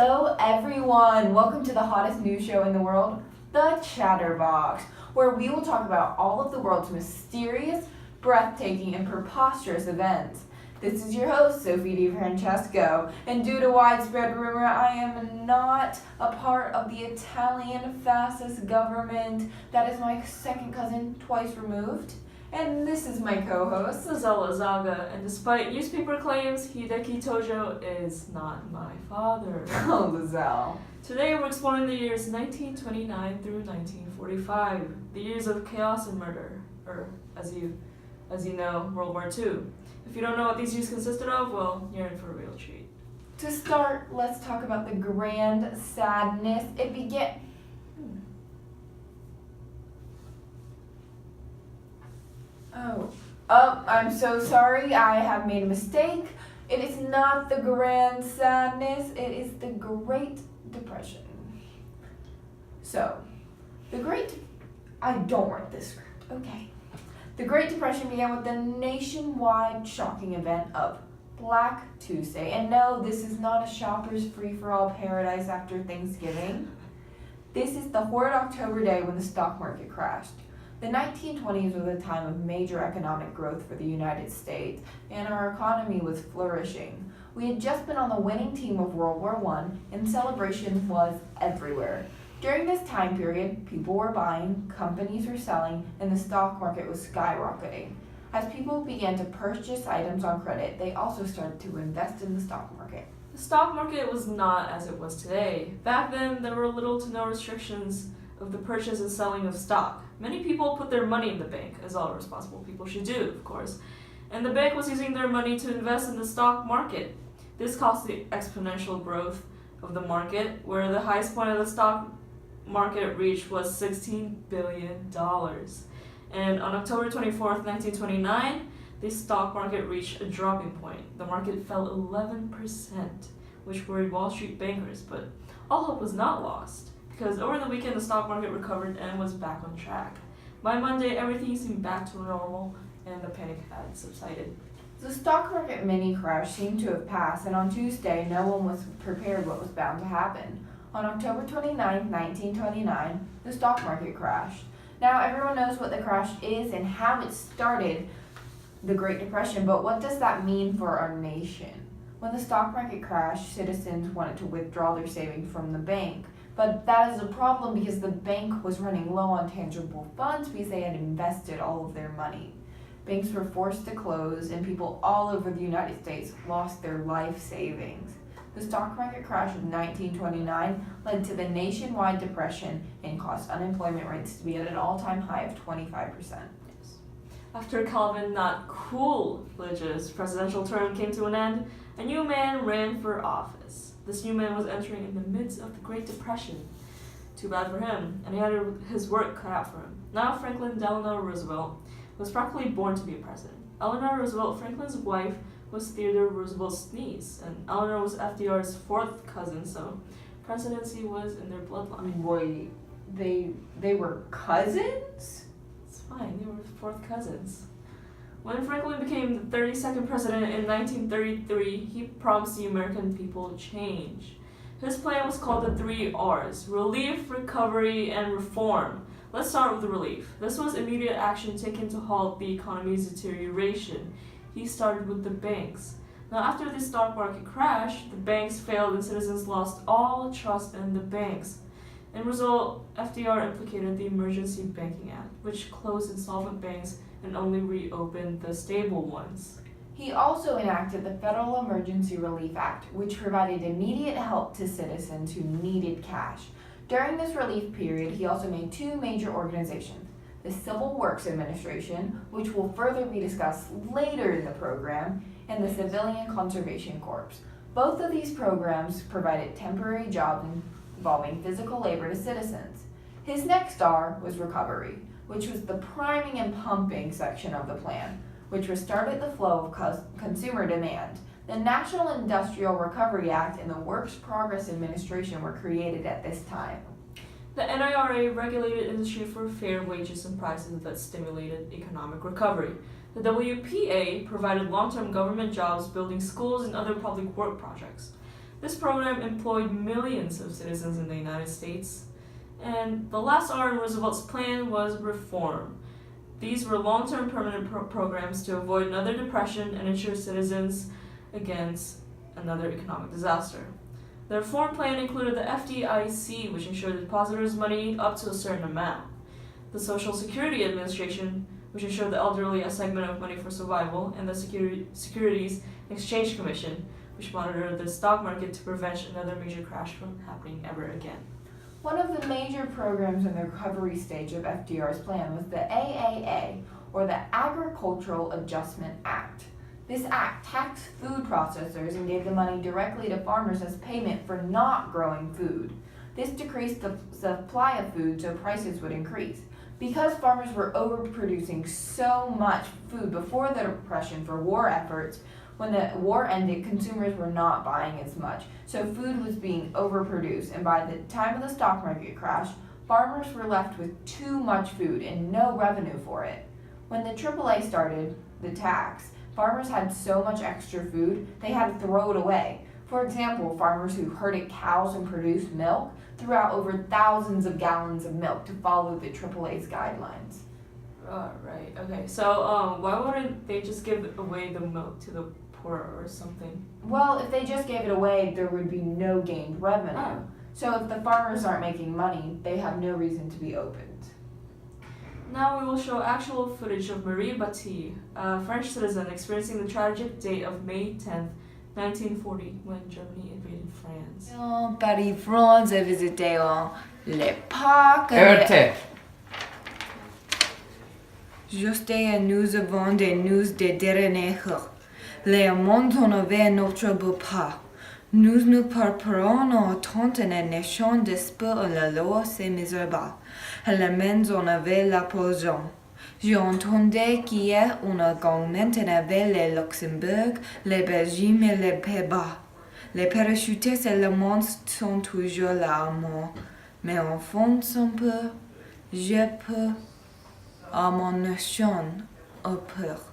Hello everyone! Welcome to the hottest news show in the world, the Chatterbox, where we will talk about all of the world's mysterious, breathtaking, and preposterous events. This is your host, Sophie DiFrancesco, and due to widespread rumor, I am not a part of the Italian fascist government. That is my second cousin, twice removed. And this is my co-host, Lizelle Zaga, and despite newspaper claims, Hideki Tojo is not my father. Oh, Lizelle. Today we're exploring the years 1929 through 1945, the years of chaos and murder, or as you know, World War II. If you don't know what these years consisted of, well, you're in for a real treat. To start, let's talk about the grand sadness. It began... Oh, I'm so sorry. I have made a mistake. It is not the grand sadness. It is the Great Depression. So, I don't write this script, okay. The Great Depression began with the nationwide shocking event of Black Tuesday. And no, this is not a shopper's free-for-all paradise after Thanksgiving. This is the horrid October day when the stock market crashed. The 1920s was a time of major economic growth for the United States, and our economy was flourishing. We had just been on the winning team of World War I, and celebration was everywhere. During this time period, people were buying, companies were selling, and the stock market was skyrocketing. As people began to purchase items on credit, they also started to invest in the stock market. The stock market was not as it was today. Back then, there were little to no restrictions of the purchase and selling of stock. Many people put their money in the bank, as all responsible people should do, of course, and the bank was using their money to invest in the stock market. This caused the exponential growth of the market, where the highest point of the stock market reached was $16 billion. And on October 24th, 1929, the stock market reached a dropping point. The market fell 11%, which worried Wall Street bankers, but all hope was not lost, because over the weekend the stock market recovered and was back on track. By Monday, everything seemed back to normal and the panic had subsided. The stock market mini crash seemed to have passed, and on Tuesday, no one was prepared what was bound to happen. On October 29, 1929, the stock market crashed. Now everyone knows what the crash is and how it started the Great Depression, but what does that mean for our nation? When the stock market crashed, citizens wanted to withdraw their savings from the bank. But that is a problem because the bank was running low on tangible funds because they had invested all of their money. Banks were forced to close, and people all over the United States lost their life savings. The stock market crash of 1929 led to the nationwide depression and caused unemployment rates to be at an all-time high of 25%. After Calvin Not Coolidge's presidential term came to an end, a new man ran for office. This new man was entering in the midst of the Great Depression. Too bad for him, and he had his work cut out for him. Now Franklin Delano Roosevelt was practically born to be a president. Eleanor Roosevelt, Franklin's wife, was Theodore Roosevelt's niece, and Eleanor was FDR's fourth cousin, so presidency was in their bloodline. Wait, they were cousins? It's fine, they were fourth cousins. When Franklin became the 32nd president in 1933, he promised the American people change. His plan was called the 3 R's: relief, recovery, and reform. Let's start with the relief. This was immediate action taken to halt the economy's deterioration. He started with the banks. Now, after the stock market crash, the banks failed and citizens lost all trust in the banks. In result, FDR implicated the Emergency Banking Act, which closed insolvent banks and only reopened the stable ones. He also enacted the Federal Emergency Relief Act, which provided immediate help to citizens who needed cash. During this relief period, he also made 2 major organizations: the Civil Works Administration, which will further be discussed later in the program, and the Civilian Conservation Corps. Both of these programs provided temporary jobs involving physical labor to citizens. His next R was recovery, which was the priming and pumping section of the plan, which restarted the flow of consumer demand. The National Industrial Recovery Act and the Works Progress Administration were created at this time. The NIRA regulated industry for fair wages and prices that stimulated economic recovery. The WPA provided long-term government jobs, building schools and other public work projects. This program employed millions of citizens in the United States. And the last R in Roosevelt's plan was reform. These were long-term permanent programs to avoid another depression and ensure citizens against another economic disaster. The reform plan included the FDIC, which ensured depositors' money up to a certain amount, the Social Security Administration, which ensured the elderly a segment of money for survival, and the Securities Exchange Commission, which monitored the stock market to prevent another major crash from happening ever again. One of the major programs in the recovery stage of FDR's plan was the AAA, or the Agricultural Adjustment Act. This act taxed food processors and gave the money directly to farmers as payment for not growing food. This decreased the supply of food so prices would increase. Because farmers were overproducing so much food before the Depression for war efforts, when the war ended, consumers were not buying as much, so food was being overproduced, and by the time of the stock market crash, farmers were left with too much food and no revenue for it. When the AAA started the tax, farmers had so much extra food, they had to throw it away. For example, farmers who herded cows and produced milk threw out over thousands of gallons of milk to follow the AAA's guidelines. Right, okay. So why wouldn't they just give away the milk to the poor or something? Well, if they just gave it away, there would be no gained revenue. Oh. So if the farmers aren't making money, they have no reason to be opened. Now we will show actual footage of Marie Batty, a French citizen experiencing the tragic date of May 10th, 1940, when Germany invaded France. Paris, France, a visité l'époque. Arrêtez. Juste nous avons des news des dernières heures. Les mondes avait notre beau pas. Nous nous préparons en attente et naissons d'espoir à la loi c'est misérable. À la main on avait l'opposition. J'ai entendu qu'il y a un augment avec les Luxembourg, les Belgiques et les Pays-Bas. Les parachutistes et le monde sont toujours là à moi. Mais en fond, un peu, je peux, à mon nation, au peur.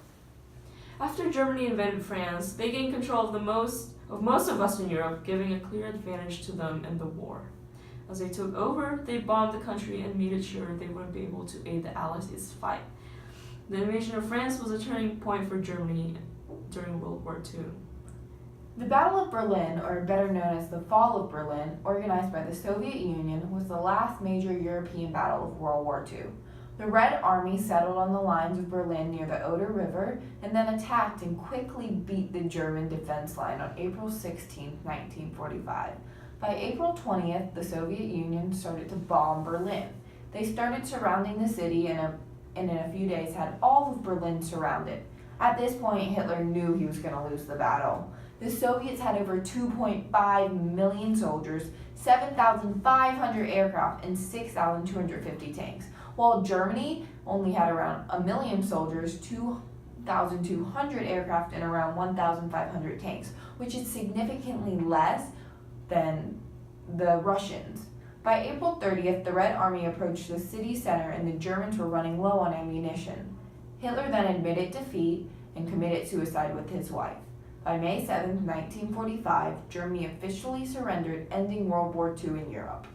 After Germany invaded France, they gained control of most of Western Europe, giving a clear advantage to them in the war. As they took over, they bombed the country and made it sure they wouldn't be able to aid the Allies in its fight. The invasion of France was a turning point for Germany during World War II. The Battle of Berlin, or better known as the Fall of Berlin, organized by the Soviet Union, was the last major European battle of World War II. The Red Army settled on the lines of Berlin near the Oder River and then attacked and quickly beat the German defense line on April 16, 1945. By April 20th, the Soviet Union started to bomb Berlin. They started surrounding the city and in a few days had all of Berlin surrounded. At this point, Hitler knew he was going to lose the battle. The Soviets had over 2.5 million soldiers, 7,500 aircraft, and 6,250 tanks, while Germany only had around 1 million soldiers, 2,200 aircraft, and around 1,500 tanks, which is significantly less than the Russians. By April 30th, the Red Army approached the city center and the Germans were running low on ammunition. Hitler then admitted defeat and committed suicide with his wife. By May 7, 1945, Germany officially surrendered, ending World War II in Europe.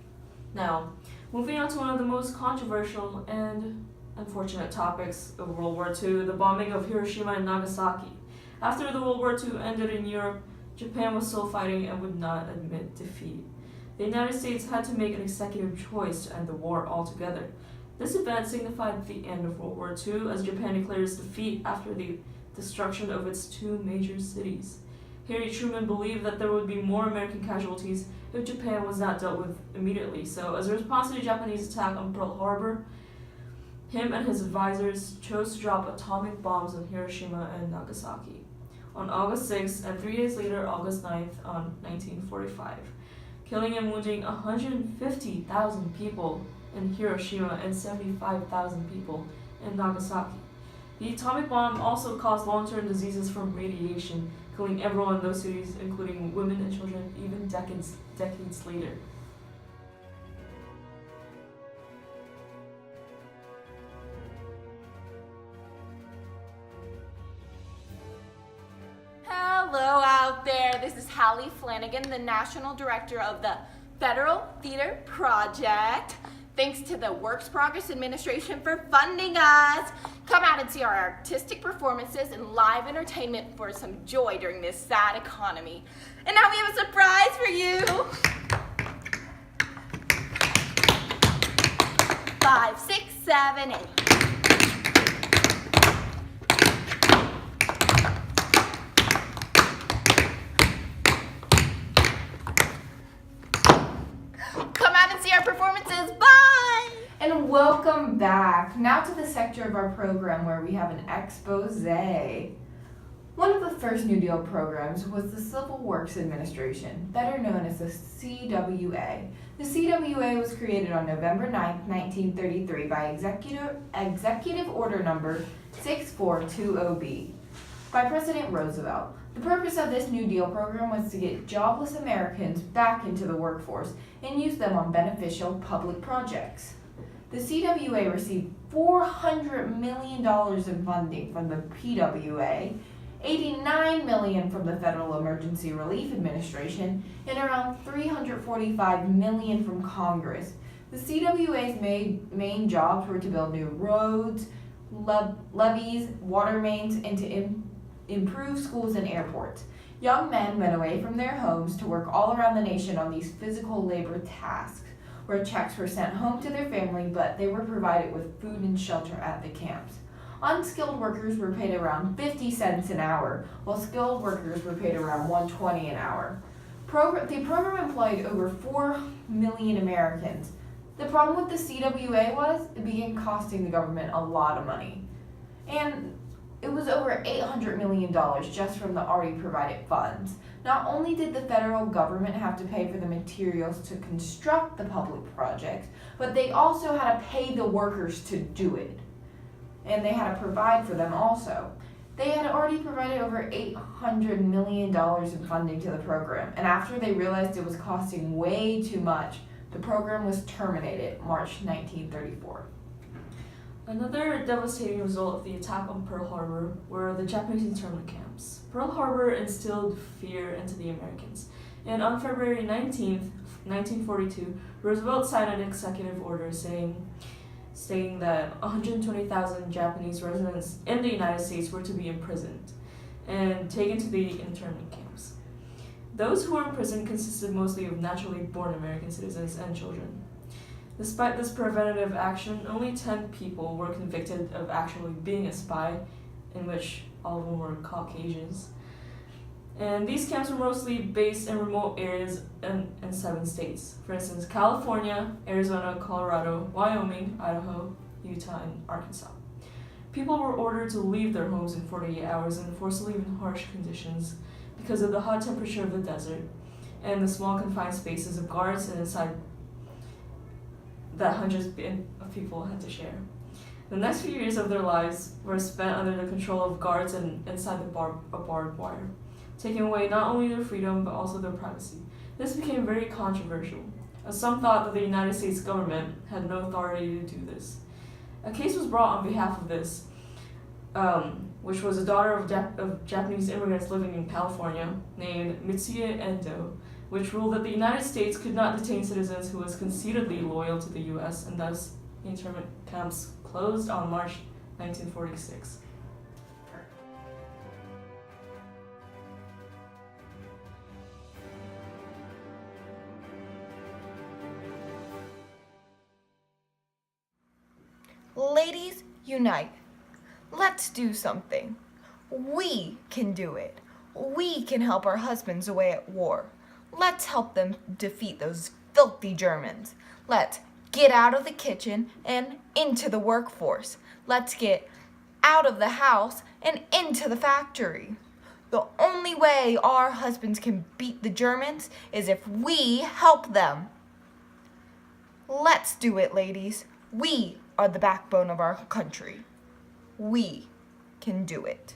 Now, moving on to one of the most controversial and unfortunate topics of World War II, the bombing of Hiroshima and Nagasaki. After the World War II ended in Europe, Japan was still fighting and would not admit defeat. The United States had to make an executive choice to end the war altogether. This event signified the end of World War II as Japan declared its defeat after the destruction of its two major cities. Harry Truman believed that there would be more American casualties if Japan was not dealt with immediately, so as a response to the Japanese attack on Pearl Harbor, him and his advisors chose to drop atomic bombs on Hiroshima and Nagasaki on August 6th and 3 days later, August 9th, on 1945, killing and wounding 150,000 people in Hiroshima and 75,000 people in Nagasaki. The atomic bomb also caused long-term diseases from radiation, killing everyone in those cities, including women and children, even decades later. Hello out there, This is Hallie Flanagan, the National Director of the Federal Theater Project. Thanks to the Works Progress Administration for funding us. Come out and see our artistic performances and live entertainment for some joy during this sad economy. And now we have a surprise for you. 5, 6, 7, 8. Come out and see our performances. Bye! And welcome back. Now to the sector of our program where we have an expose. One of the first New Deal programs was the Civil Works Administration, better known as the CWA. The CWA was created on November 9, 1933 by Executive Order Number 6420B by President Roosevelt. The purpose of this New Deal program was to get jobless Americans back into the workforce and use them on beneficial public projects. The CWA received $400 million in funding from the PWA, $89 million from the Federal Emergency Relief Administration, and around $345 million from Congress. The CWA's main jobs were to build new roads, levees, water mains, and to improve schools and airports. Young men went away from their homes to work all around the nation on these physical labor tasks, where checks were sent home to their family, but they were provided with food and shelter at the camps. Unskilled workers were paid around 50 cents an hour, while skilled workers were paid around $1.20 an hour. The program employed over 4 million Americans. The problem with the CWA was it began costing the government a lot of money. And it was over $800 million just from the already provided funds. Not only did the federal government have to pay for the materials to construct the public projects, but they also had to pay the workers to do it. And they had to provide for them also. They had already provided over $800 million in funding to the program, and after they realized it was costing way too much, the program was terminated March 1934. Another devastating result of the attack on Pearl Harbor were the Japanese internment camps. Pearl Harbor instilled fear into the Americans, and on February 19th, 1942, Roosevelt signed an executive order stating that 120,000 Japanese residents in the United States were to be imprisoned and taken to the internment camps. Those who were imprisoned consisted mostly of naturally born American citizens and children. Despite this preventative action, only 10 people were convicted of actually being a spy, in which all of them were Caucasians. And these camps were mostly based in remote areas in 7 states. For instance, California, Arizona, Colorado, Wyoming, Idaho, Utah, and Arkansas. People were ordered to leave their homes in 48 hours and forced to leave in harsh conditions because of the hot temperature of the desert and the small confined spaces of guards and inside that hundreds of people had to share. The next few years of their lives were spent under the control of guards and inside a barbed wire, taking away not only their freedom but also their privacy. This became very controversial, as some thought that the United States government had no authority to do this. A case was brought on behalf of this, which was a daughter of Japanese immigrants living in California named Mitsuye Endo, which ruled that the United States could not detain citizens who was conceitedly loyal to the U.S., and thus the internment camps closed on March 1946. Ladies, unite. Let's do something. We can do it. We can help our husbands away at war. Let's help them defeat those filthy Germans. Let's get out of the kitchen and into the workforce. Let's get out of the house and into the factory. The only way our husbands can beat the Germans is if we help them. Let's do it, ladies. We are the backbone of our country. We can do it.